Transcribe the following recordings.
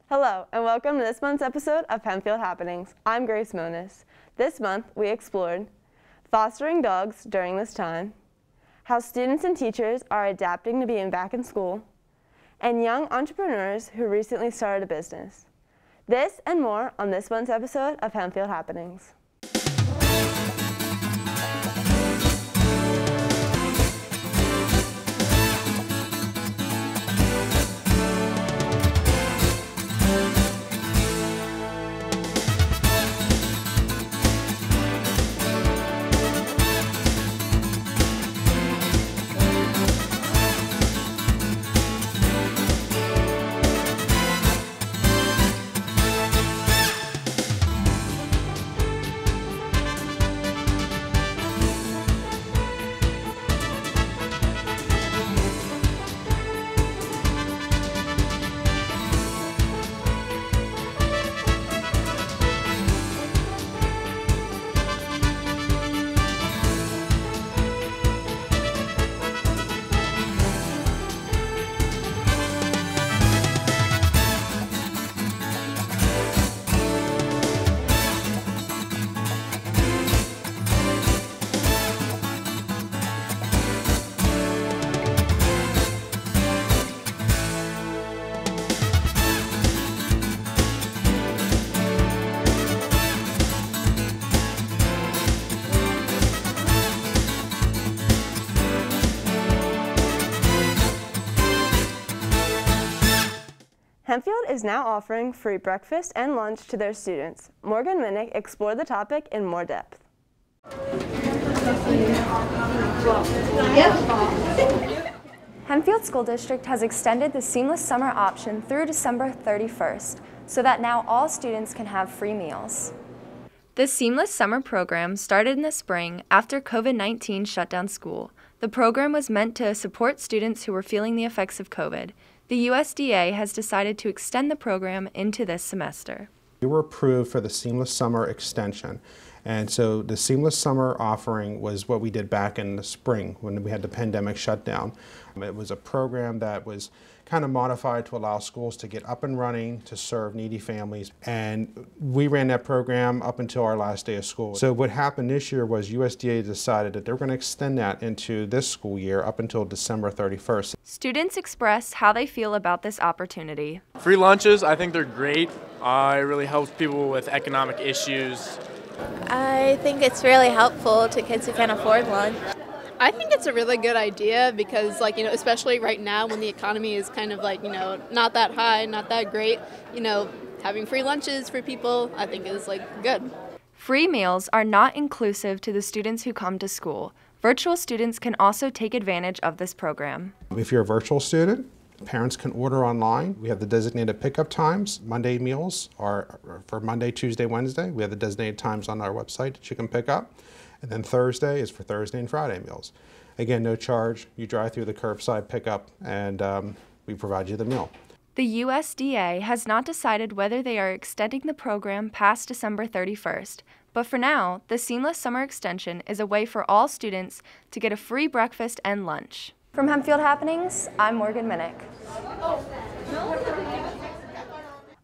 Hello, and welcome to this month's episode of Hempfield Happenings. I'm Grace Monis. This month, we explored fostering dogs during this time, how students and teachers are adapting to being back in school, and young entrepreneurs who recently started a business. This and more on this month's episode of Hempfield Happenings. Hempfield is now offering free breakfast and lunch to their students. Morgan Minnick explored the topic in more depth. Hempfield School District has extended the Seamless Summer option through December 31st, so that now all students can have free meals. The Seamless Summer program started in the spring after COVID-19 shut down school. The program was meant to support students who were feeling the effects of COVID. The USDA has decided to extend the program into this semester. We were approved for the Seamless Summer extension, and so the Seamless Summer offering was what we did back in the spring when we had the pandemic shutdown. It was a program that was kind of modified to allow schools to get up and running to serve needy families, and we ran that program up until our last day of school. So what happened this year was USDA decided that they were going to extend that into this school year up until December 31st. Students express how they feel about this opportunity. Free lunches, I think they're great. It really helps people with economic issues. I think it's really helpful to kids who can't afford lunch. I think it's a really good idea because, especially right now when the economy is kind of not that high, not that great, having free lunches for people, I think is good. Free meals are not inclusive to the students who come to school. Virtual students can also take advantage of this program. If you're a virtual student, parents can order online. We have the designated pickup times. Monday meals are for Monday, Tuesday, Wednesday. We have the designated times on our website that you can pick up. And then Thursday is for Thursday and Friday meals. Again, no charge. You drive through the curbside pickup and we provide you the meal. The USDA has not decided whether they are extending the program past December 31st, but for now, the Seamless Summer Extension is a way for all students to get a free breakfast and lunch. From Hempfield Happenings, I'm Morgan Minnick.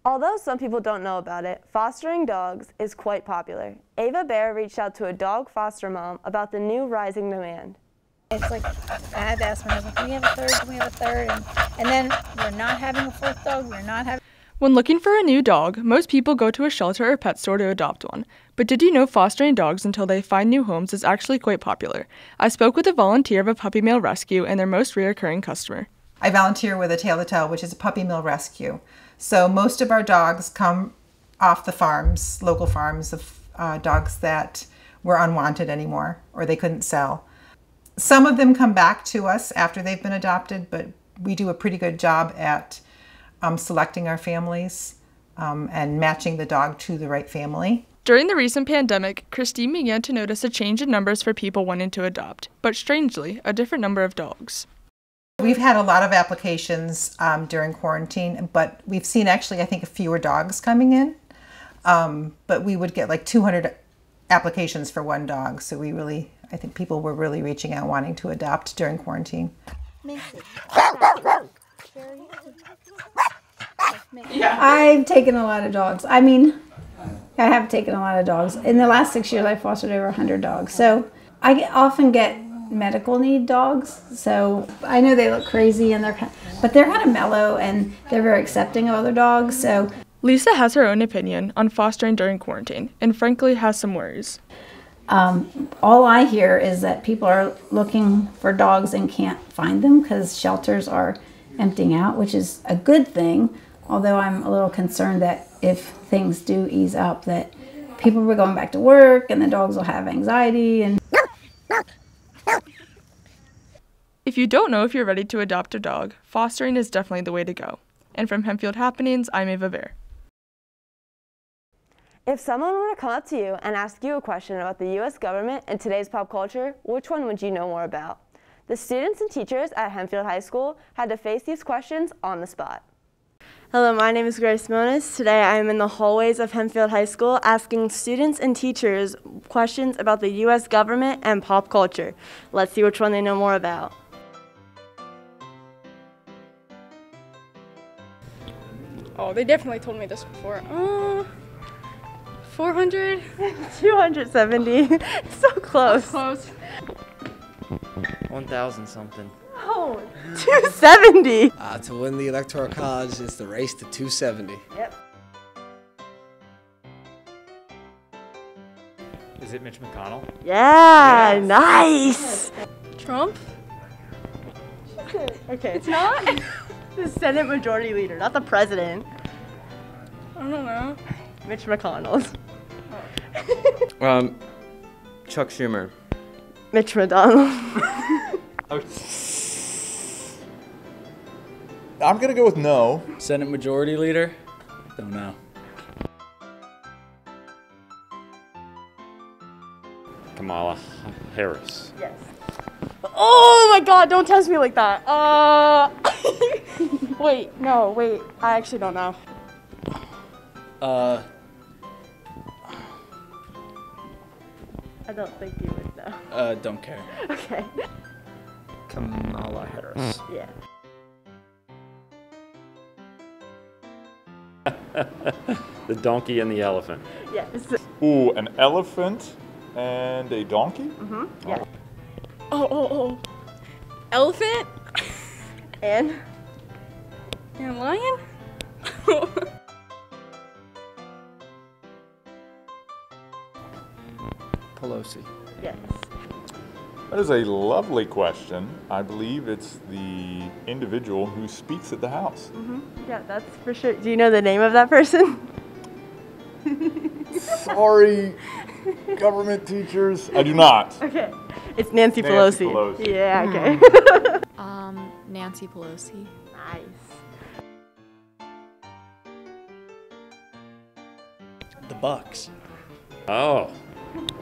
Although some people don't know about it, fostering dogs is quite popular. Ava Bear reached out to a dog foster mom about the new rising demand. It's I had to ask my husband, can we have a third, can we have a third? And then we're not having a fourth dog, we're not having... When looking for a new dog, most people go to a shelter or pet store to adopt one. But did you know fostering dogs until they find new homes is actually quite popular? I spoke with a volunteer of a puppy mill rescue and their most reoccurring customer. I volunteer with a Tail to Tail, which is a puppy mill rescue. So most of our dogs come off the farms, local farms of dogs that were unwanted anymore or they couldn't sell. Some of them come back to us after they've been adopted, but we do a pretty good job at selecting our families and matching the dog to the right family. During the recent pandemic, Christine began to notice a change in numbers for people wanting to adopt, but strangely, a different number of dogs. We've had a lot of applications during quarantine, but we've seen actually, I think, fewer dogs coming in. But we would get 200 applications for one dog. So I think people were really reaching out wanting to adopt during quarantine. I've taken a lot of dogs. I mean, I have taken a lot of dogs. In the last 6 years, I fostered over 100 dogs. So I often get medical need dogs. So I know they look crazy, but they're kind of mellow and they're very accepting of other dogs. So Lisa has her own opinion on fostering during quarantine and frankly has some worries. all I hear is that people are looking for dogs and can't find them because shelters are emptying out, which is a good thing. Although I'm a little concerned that if things do ease up, that people will be going back to work and the dogs will have anxiety. And if you don't know if you're ready to adopt a dog, fostering is definitely the way to go. And from Hempfield Happenings, I'm Ava Bear. If someone were to come up to you and ask you a question about the U.S. government and today's pop culture, which one would you know more about? The students and teachers at Hempfield High School had to face these questions on the spot. Hello, my name is Grace Monis. Today I am in the hallways of Hempfield High School asking students and teachers questions about the U.S. government and pop culture. Let's see which one they know more about. Oh, they definitely told me this before. 400? 270. So close. Close. 1,000 something. Oh, 270. To win the Electoral College, it's the race to 270. Yep. Is it Mitch McConnell? Yeah, yes. Nice. Trump? Okay. It's not? The Senate Majority Leader, not the President. I don't know. Mitch McConnell. Chuck Schumer. Mitch McDonald. I'm gonna go with no. Senate Majority Leader? Don't know. Kamala Harris. Yes. Oh my God! Don't test me like that. Wait. No. Wait. I actually don't know. I don't think you would know. Don't care. Okay. Kamala Harris. Yeah. The donkey and the elephant. Yes. Ooh, an elephant and a donkey? Mm-hmm. Yeah. Oh. Elephant? And And lion? Pelosi. yes. That is a lovely question. I believe it's the individual who speaks at the House. Mm-hmm. Yeah, that's for sure. Do you know the name of that person? Sorry, government teachers. I do not. Okay. It's Nancy Pelosi. Yeah, okay. Nancy Pelosi. Nice. The Bucks. Oh.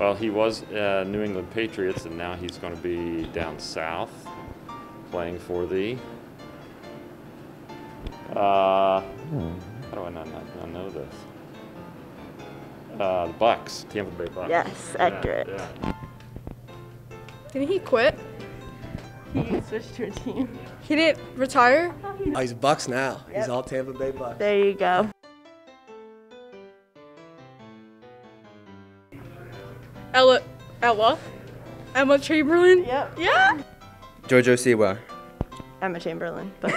Well, he was New England Patriots, and now he's going to be down south playing for the... how do I not know this? The Bucks, Tampa Bay Bucks. Yes, accurate. Yeah. Didn't he quit? He switched to a team. He didn't retire? Oh, he's Bucks now. Yep. He's all Tampa Bay Bucks. There you go. Emma Chamberlain? Yep. Yeah? Jojo Siwa. Emma Chamberlain, but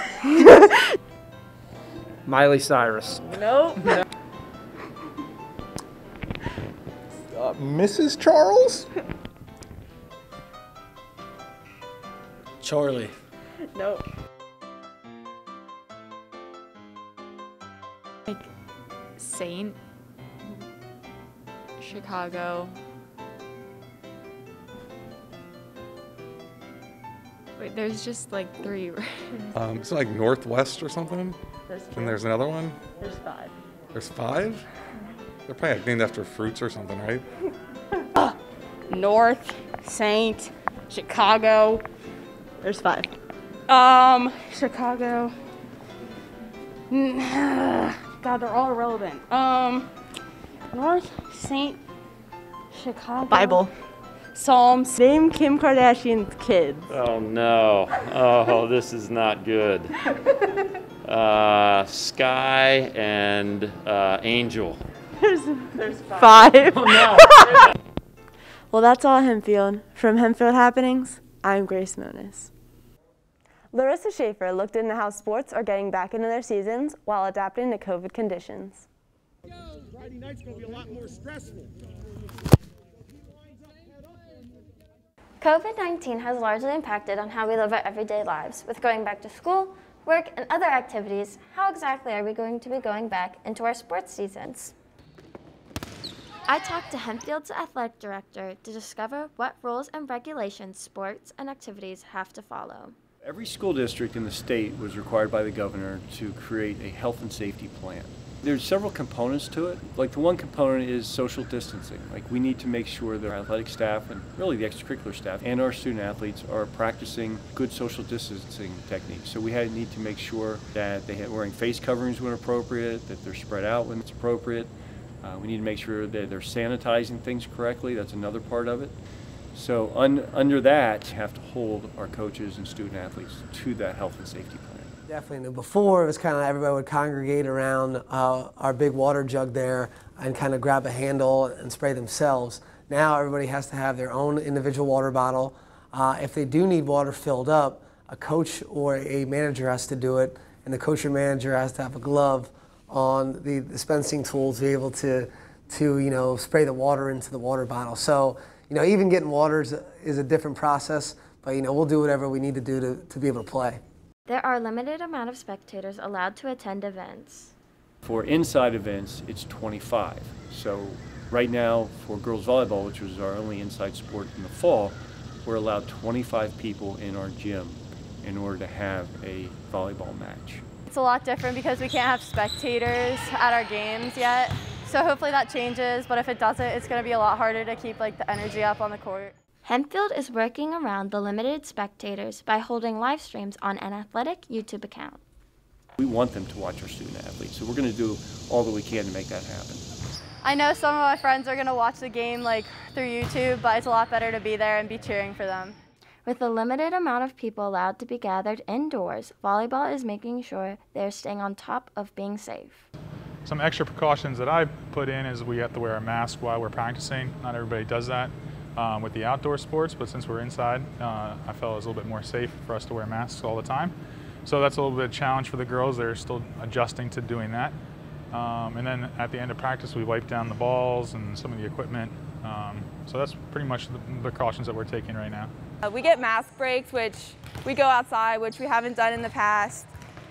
Miley Cyrus. nope. Mrs. Charles? Charlie. Nope. Like Saint, Chicago. Wait, there's just like 3. It's like Northwest or something. And there's another one. There's 5. There's 5? They're probably like named after fruits or something, right? North, Saint, Chicago. There's 5. Chicago. God, they're all irrelevant. North, Saint, Chicago. Bible. Psalms. Name Kim Kardashian's kids. Oh, no. Oh, this is not good. Sky and Angel. There's five. Oh, no. Well, that's all Hempfield. From Hempfield Happenings, I'm Grace Monis. Larissa Schaefer looked into how sports are getting back into their seasons while adapting to COVID conditions. Friday night's going to be a lot more stressful. COVID-19 has largely impacted on how we live our everyday lives. With going back to school, work, and other activities, how exactly are we going to be going back into our sports seasons? I talked to Hempfield's athletic director to discover what rules and regulations sports and activities have to follow. Every school district in the state was required by the governor to create a health and safety plan. There's several components to it. Like the one component is social distancing. Like we need to make sure that our athletic staff and really the extracurricular staff and our student athletes are practicing good social distancing techniques. So we need to make sure that they're wearing face coverings when appropriate, that they're spread out when it's appropriate. We need to make sure that they're sanitizing things correctly. That's another part of it. So under that, we have to hold our coaches and student athletes to that health and safety plan. Definitely. Before, it was kind of everybody would congregate around our big water jug there and kind of grab a handle and spray themselves. Now everybody has to have their own individual water bottle. If they do need water filled up, a coach or a manager has to do it, and the coach or manager has to have a glove on the dispensing tool to be able to spray the water into the water bottle. So even getting water is a different process, but we'll do whatever we need to do to be able to play. There are a limited amount of spectators allowed to attend events. For inside events, it's 25. So right now for girls volleyball, which was our only inside sport in the fall, we're allowed 25 people in our gym in order to have a volleyball match. It's a lot different because we can't have spectators at our games yet. So hopefully that changes, but if it doesn't, it's going to be a lot harder to keep the energy up on the court. Hempfield is working around the limited spectators by holding live streams on an athletic YouTube account. We want them to watch our student athletes, so we're going to do all that we can to make that happen. I know some of my friends are going to watch the game through YouTube, but it's a lot better to be there and be cheering for them. With a limited amount of people allowed to be gathered indoors, volleyball is making sure they're staying on top of being safe. Some extra precautions that I put in is we have to wear a mask while we're practicing. Not everybody does that with the outdoor sports, but since we're inside, I felt it was a little bit more safe for us to wear masks all the time. So that's a little bit of a challenge for the girls. They're still adjusting to doing that. And then at the end of practice, we wipe down the balls and some of the equipment. So that's pretty much the precautions that we're taking right now. We get mask breaks, which we go outside, which we haven't done in the past.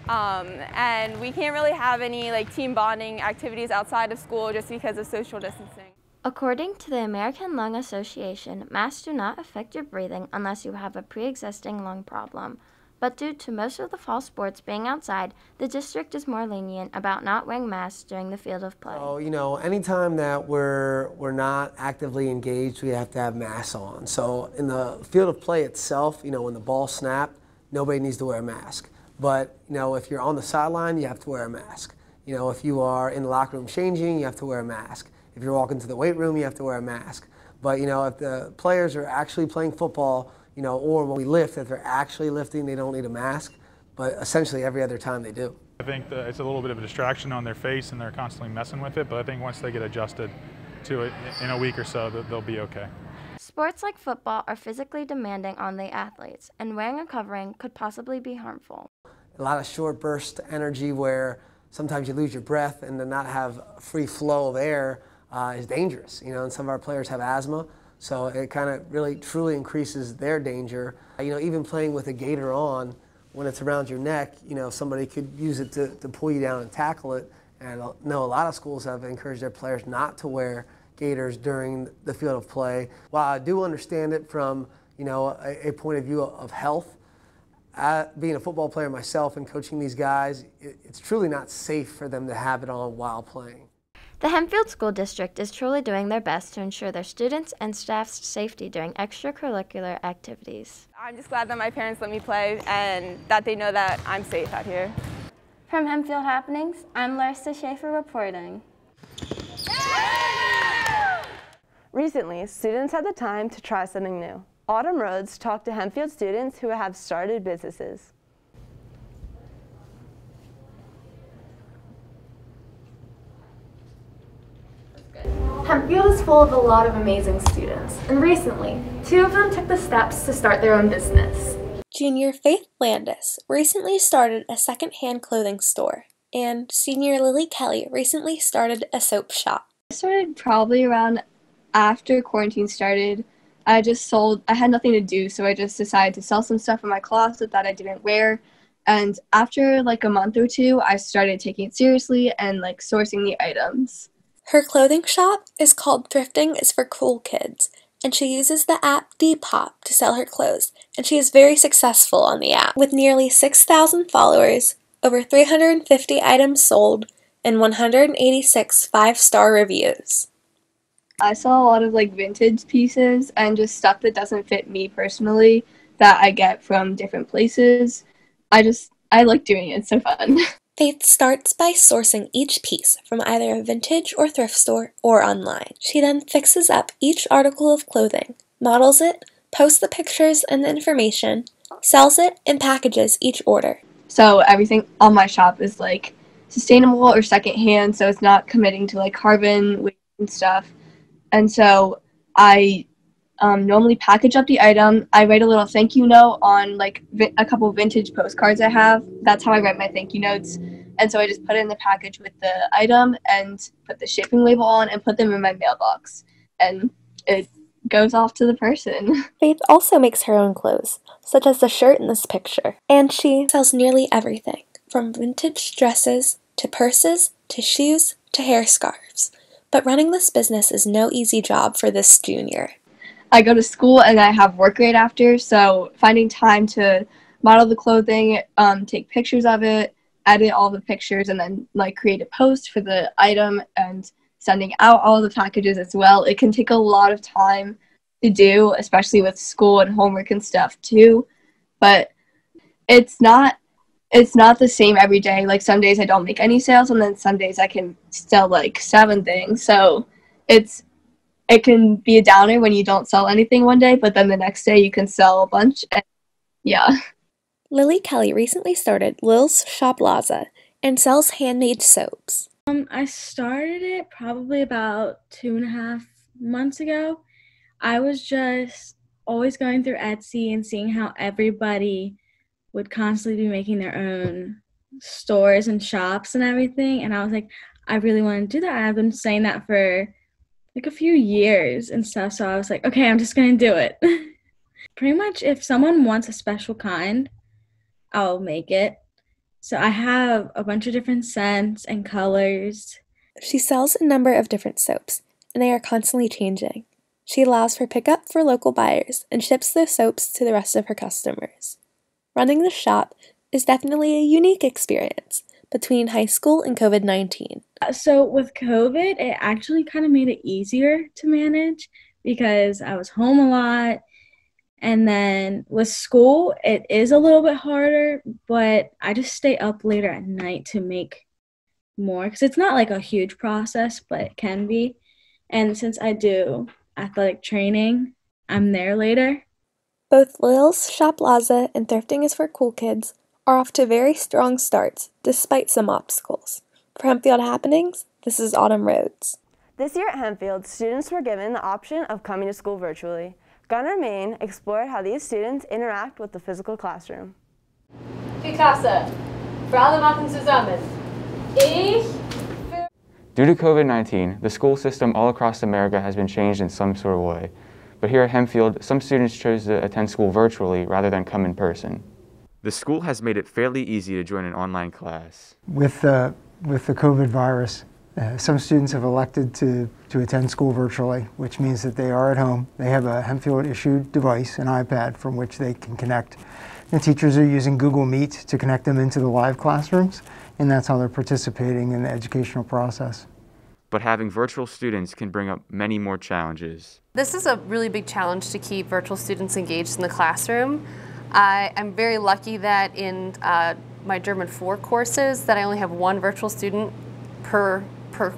And we can't really have any team bonding activities outside of school just because of social distancing. According to the American Lung Association, masks do not affect your breathing unless you have a pre-existing lung problem. But due to most of the fall sports being outside, the district is more lenient about not wearing masks during the field of play. So, anytime that we're not actively engaged, we have to have masks on. So in the field of play itself, when the ball snapped, nobody needs to wear a mask. But, if you're on the sideline, you have to wear a mask. If you are in the locker room changing, you have to wear a mask. If you're walking to the weight room, you have to wear a mask. But, if the players are actually playing football, or when we lift, if they're actually lifting, they don't need a mask. But essentially every other time they do. I think that it's a little bit of a distraction on their face and they're constantly messing with it, but I think once they get adjusted to it in a week or so, they'll be okay. Sports like football are physically demanding on the athletes, and wearing a covering could possibly be harmful. A lot of short burst energy where sometimes you lose your breath, and to not have free flow of air is dangerous. And some of our players have asthma, so it kind of really truly increases their danger. Even playing with a gaiter on, when it's around your neck, somebody could use it to pull you down and tackle it. And I know a lot of schools have encouraged their players not to wear gaiters during the field of play. While I do understand it from a point of view of health, being a football player myself and coaching these guys, it's truly not safe for them to have it on while playing. The Hempfield School District is truly doing their best to ensure their students and staff's safety during extracurricular activities. I'm just glad that my parents let me play and that they know that I'm safe out here. From Hempfield Happenings, I'm Larissa Schaefer reporting. Recently, students had the time to try something new. Autumn Rhodes talked to Hempfield students who have started businesses. Hempfield is full of a lot of amazing students, and recently, 2 of them took the steps to start their own business. Junior Faith Landis recently started a second-hand clothing store, and senior Lily Kelly recently started a soap shop. I started probably around after quarantine started. I had nothing to do, so I just decided to sell some stuff in my closet that I didn't wear. And after like a month or 2, I started taking it seriously and like sourcing the items. Her clothing shop is called Thrifting is for Cool Kids, and she uses the app Depop to sell her clothes, and she is very successful on the app. With nearly 6,000 followers, over 350 items sold, and 186 5-star reviews. I saw a lot of like vintage pieces and just stuff that doesn't fit me personally that I get from different places. I like doing it. It's so fun. Faith starts by sourcing each piece from either a vintage or thrift store or online. She then fixes up each article of clothing, models it, posts the pictures and the information, sells it, and packages each order. So everything on my shop is like sustainable or secondhand, so it's not committing to like carbon waste and stuff. And so I normally package up the item. I write a little thank you note on like a couple of vintage postcards I have. That's how I write my thank you notes. And so I just put it in the package with the item and put the shipping label on and put them in my mailbox. And it goes off to the person. Faith also makes her own clothes, such as the shirt in this picture. And she sells nearly everything, from vintage dresses to purses to shoes to hair scarves. But running this business is no easy job for this junior. I go to school and I have work right after, so finding time to model the clothing, take pictures of it, edit all the pictures, and then like create a post for the item and sending out all the packages as well. It can take a lot of time to do, especially with school and homework and stuff too. But it's not the same every day. Like some days I don't make any sales, and then some days I can sell like 7 things. So it can be a downer when you don't sell anything one day, but then the next day you can sell a bunch. And yeah. Lily Kelly recently started Lil's Shop Plaza and sells handmade soaps. I started it probably about 2.5 months ago. I was just always going through Etsy and seeing how everybody would constantly be making their own stores and shops and everything. And I was like, I really want to do that. I've been saying that for like a few years and stuff. So I was like, okay, I'm just going to do it. Pretty much if someone wants a special kind, I'll make it. So I have a bunch of different scents and colors. She sells a number of different soaps, and they are constantly changing. She allows for pickup for local buyers and ships those soaps to the rest of her customers. Running the shop is definitely a unique experience between high school and COVID-19. So with COVID, it actually kind of made it easier to manage because I was home a lot. And then with school, it is a little bit harder, but I just stay up later at night to make more because it's not like a huge process, but it can be. And since I do athletic training, I'm there later. Both Lil's Shop Plaza and Thrifting is for Cool Kids are off to very strong starts, despite some obstacles. For Hempfield Happenings, this is Autumn Rhodes. This year at Hempfield, students were given the option of coming to school virtually. Gunnar Main explored how these students interact with the physical classroom. Die Klasse. Für alle machen zusammen. Due to COVID-19, the school system all across America has been changed in some sort of way. But here at Hempfield, some students chose to attend school virtually rather than come in person. The school has made it fairly easy to join an online class. With the COVID virus, some students have elected to attend school virtually, which means that they are at home. They have a Hempfield-issued device, an iPad, from which they can connect. The teachers are using Google Meet to connect them into the live classrooms, and that's how they're participating in the educational process. But having virtual students can bring up many more challenges. This is a really big challenge to keep virtual students engaged in the classroom. I'm very lucky that in my German 4 courses that I only have 1 virtual student per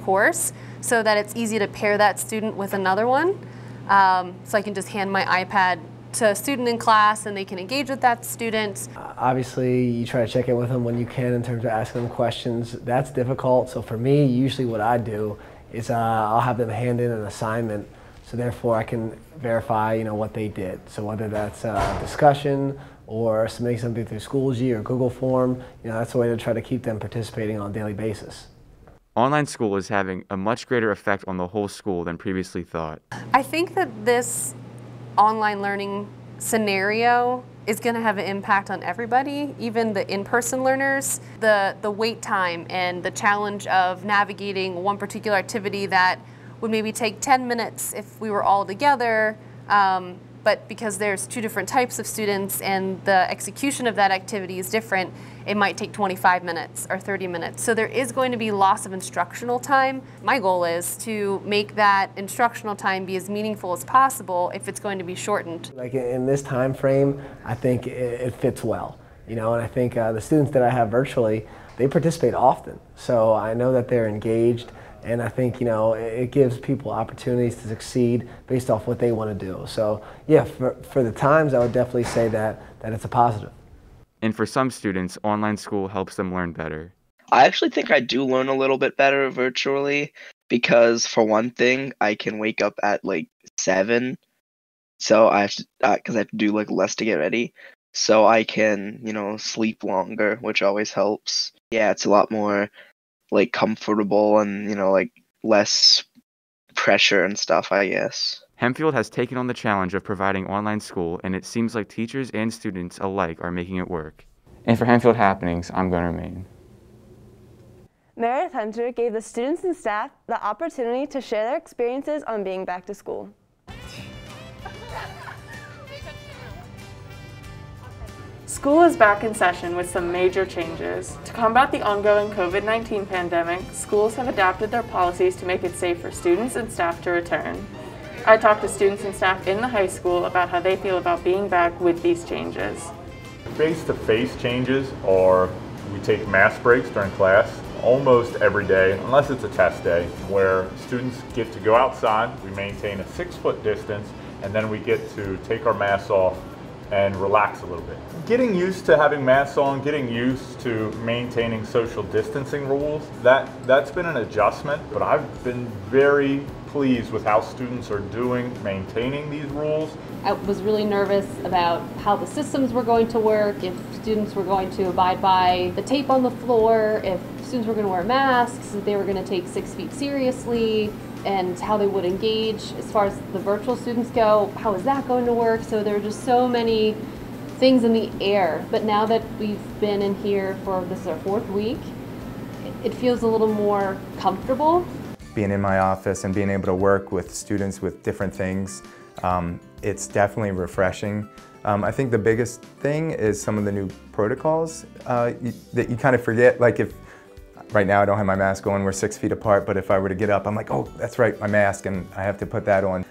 course, so that it's easy to pair that student with another one. So I can just hand my iPad to a student in class and they can engage with that student. Obviously, you try to check in with them when you can in terms of asking them questions. That's difficult. So for me, usually what I do is I'll have them hand in an assignment, so therefore I can verify, what they did. So whether that's a discussion or submitting something through Schoology or Google Form, that's a way to try to keep them participating on a daily basis. Online school is having a much greater effect on the whole school than previously thought. I think that this online learning scenario is going to have an impact on everybody, even the in-person learners. The wait time and the challenge of navigating one particular activity that would maybe take 10 minutes if we were all together, but because there's two different types of students and the execution of that activity is different, it might take 25 minutes or 30 minutes. So there is going to be loss of instructional time. My goal is to make that instructional time be as meaningful as possible if it's going to be shortened. Like in this time frame, I think it fits well. And I think the students that I have virtually, they participate often. So I know that they're engaged, and I think, it gives people opportunities to succeed based off what they want to do. So yeah, for the times, I would definitely say that it's a positive. And for some students, online school helps them learn better. I actually think I do learn a little bit better virtually because, for one thing, I can wake up at like 7, so I have to, because I have to do like less to get ready, so I can, sleep longer, which always helps. Yeah, it's a lot more like comfortable and, like less pressure and stuff, I guess. Hempfield has taken on the challenge of providing online school, and it seems like teachers and students alike are making it work. And for Hempfield Happenings, I'm going to remain. Meredith Hunter gave the students and staff the opportunity to share their experiences on being back to school. School is back in session with some major changes. To combat the ongoing COVID-19 pandemic, schools have adapted their policies to make it safe for students and staff to return. I talked to students and staff in the high school about how they feel about being back with these changes. Face-to-face changes are we take mask breaks during class almost every day, unless it's a test day, where students get to go outside, we maintain a 6-foot distance, and then we get to take our masks off and relax a little bit. Getting used to having masks on, getting used to maintaining social distancing rules, that's been an adjustment, but I've been very pleased with how students are doing maintaining these rules. I was really nervous about how the systems were going to work, if students were going to abide by the tape on the floor, if students were going to wear masks, if they were going to take 6 feet seriously, and how they would engage. As far as the virtual students go, how is that going to work? So there are just so many things in the air. But now that we've been in here for, this is our 4th week, it feels a little more comfortable. Being in my office and being able to work with students with different things, it's definitely refreshing. I think the biggest thing is some of the new protocols that you kind of forget. Like if right now I don't have my mask on, we're 6 feet apart, but if I were to get up, I'm like, oh, that's right, my mask, and I have to put that on.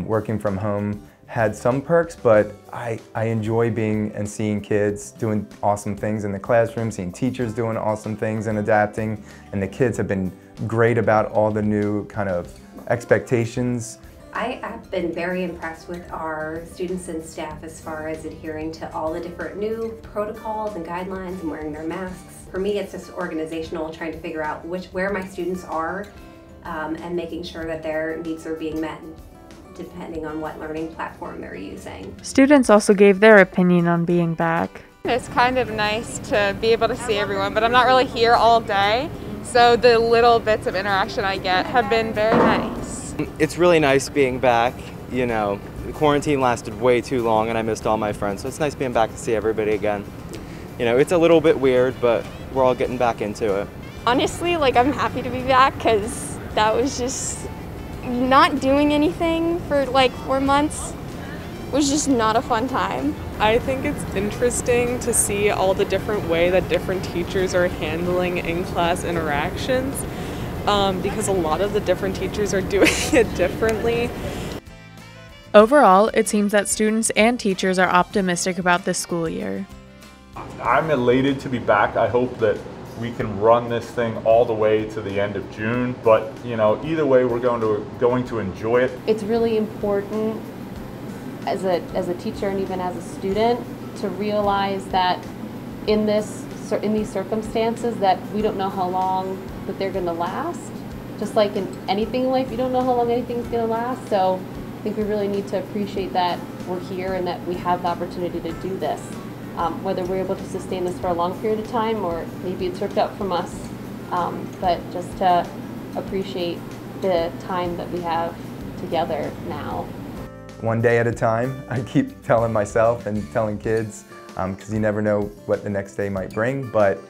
Working from home had some perks, but I enjoy being and seeing kids doing awesome things in the classroom, seeing teachers doing awesome things and adapting, and the kids have been great about all the new kind of expectations. I have been very impressed with our students and staff as far as adhering to all the different new protocols and guidelines and wearing their masks. For me, it's just organizational, trying to figure out where my students are and making sure that their needs are being met depending on what learning platform they're using. Students also gave their opinion on being back. It's kind of nice to be able to see everyone, but I'm not really here all day, so the little bits of interaction I get have been very nice. It's really nice being back. The quarantine lasted way too long and I missed all my friends, so it's nice being back to see everybody again. It's a little bit weird, but we're all getting back into it. Honestly, I'm happy to be back because that was just not doing anything for 4 months was just not a fun time. I think it's interesting to see all the different way that different teachers are handling in-class interactions because a lot of the different teachers are doing it differently. Overall, it seems that students and teachers are optimistic about this school year. I'm elated to be back. I hope that we can run this thing all the way to the end of June, but either way we're going to enjoy it. It's really important as a teacher and even as a student to realize that in these circumstances that we don't know how long that they're going to last, just like in anything in life, you don't know how long anything's going to last. So I think we really need to appreciate that we're here and that we have the opportunity to do this. Whether we're able to sustain this for a long period of time or maybe it's ripped out from us, but just to appreciate the time that we have together now. One day at a time, I keep telling myself and telling kids, because you never know what the next day might bring, but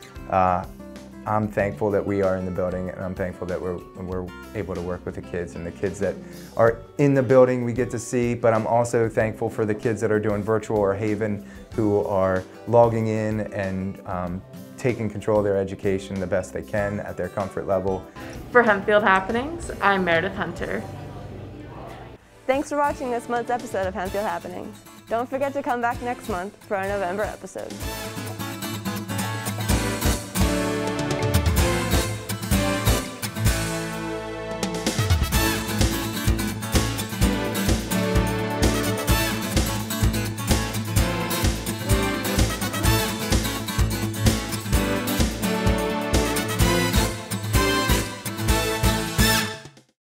I'm thankful that we are in the building, and I'm thankful that we're able to work with the kids, and the kids that are in the building we get to see, but I'm also thankful for the kids that are doing virtual or Haven who are logging in and taking control of their education the best they can at their comfort level. For Hempfield Happenings, I'm Meredith Hunter. Thanks for watching this month's episode of Hempfield Happenings. Don't forget to come back next month for our November episode.